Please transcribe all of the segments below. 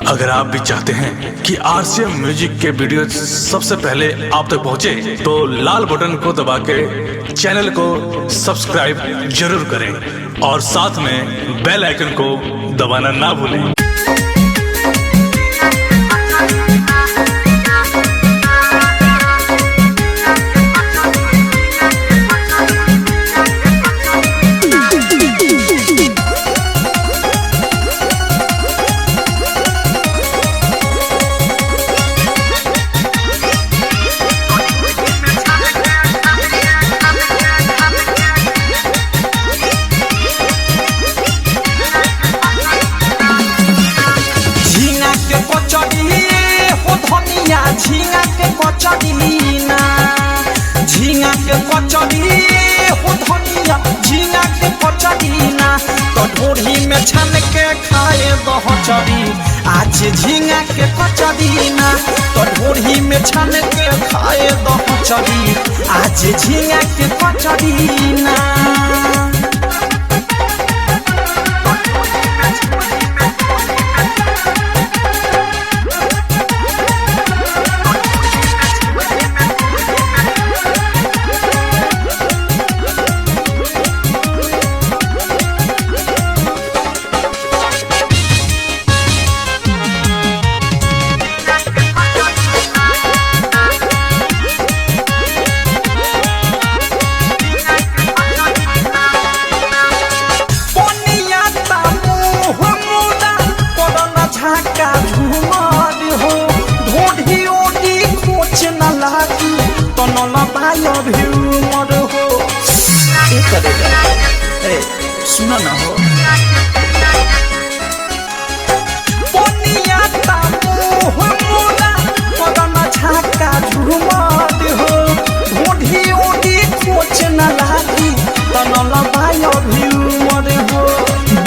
अगर आप भी चाहते हैं कि आरसीएम म्यूजिक के वीडियो सबसे पहले आप तक पहुंचे, तो लाल बटन को दबा के चैनल को सब्सक्राइब जरूर करें और साथ में बेल आइकन को दबाना ना भूलें। झींगा के कचड़ी ना झींगा के कचड़ी हो धनिया झींगा के कचड़ी ना तो ढोरी में छान के खाए बहचड़ी। आज झींगा के कचड़ी ना तो ढोरी में छान के खाए बहचड़ी। आज झींगा के कचड़ी ना सुना ना हो झाका झूमर हो ढोढ़ी ओढ़ी खोच न लागी तनल बाय भ्यूमर हो।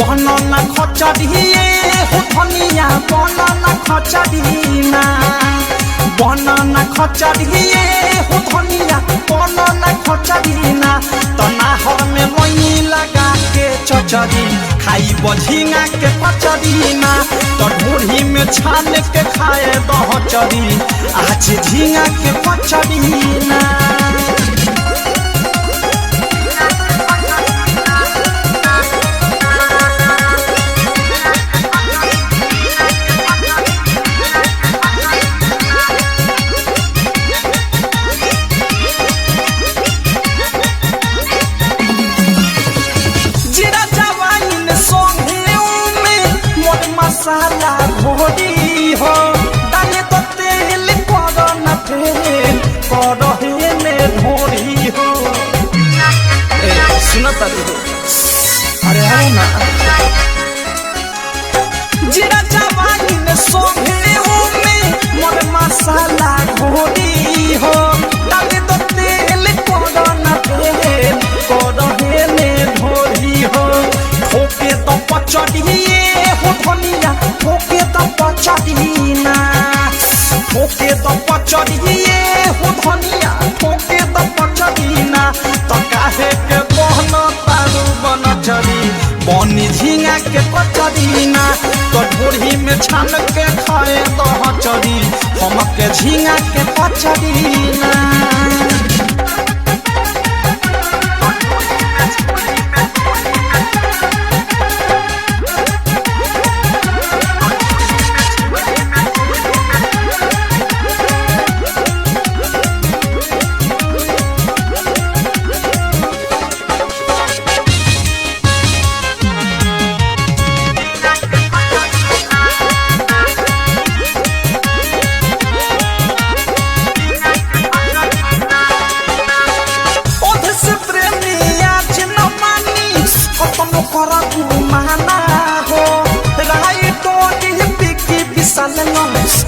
बनना खचड़िए हो धनिया बनना खचड़ी ना बनना खचड़िए हो धनिया बनना खचड़ी ना तनाहर में मई लगा के चचड़ी खाई बझींगा के कचड़ी ना तो ढोरी में छान के खाए बहचड़ी। आज झींगा के कचड़ी ना मसाला घोड़ी हो डाले तो तेल कर न फेल करहे में ढोरी हो। सुना तारी हो अरे आओ ना जीरा जवाइन सोभे में मोर मसाला घोड़ी हो डाले तो तेल कर न फेल करहे में ढोरी हो। ठोके तो पचड़िए हो धनिया ठोके तो पचड़ी ना ठोके तो पचड़िए हो धनिया ठोके तो पचड़ी ना तो काहे के बहन तारू बनचड़ी बनी झींगा के कचड़ी ना तो ढोरी में छान के खाए दहचड़ी हमके झींगा के कचड़ी ना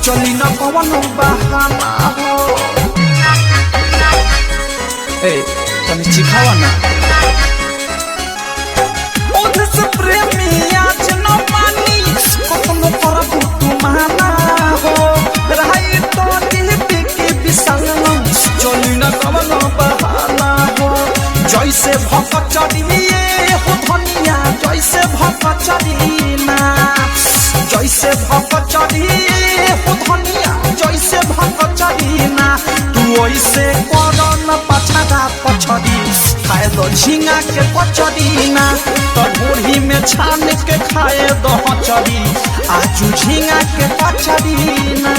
चली न कवन बहाना हो। तनी चिखावा ना ओधे से प्रेमी आज न मानी कतनो करबू तू माना हो। रहाई तो दिल के विशाल चली न कवन बहाना हो। जैसे भक चढ़िए हो धनिया जैसे भक चढ़ी ना जैसे भक चढ़ी चढ़ी हो धनिया जैसे भंग चढ़ी ना तू ऐसे करो न पछड़ा पछड़ी खाए दो झींगा के पचड़ी ना तो ढोरी में छान के खाए दो चढ़ी आजू झींगा के पचड़ी ना।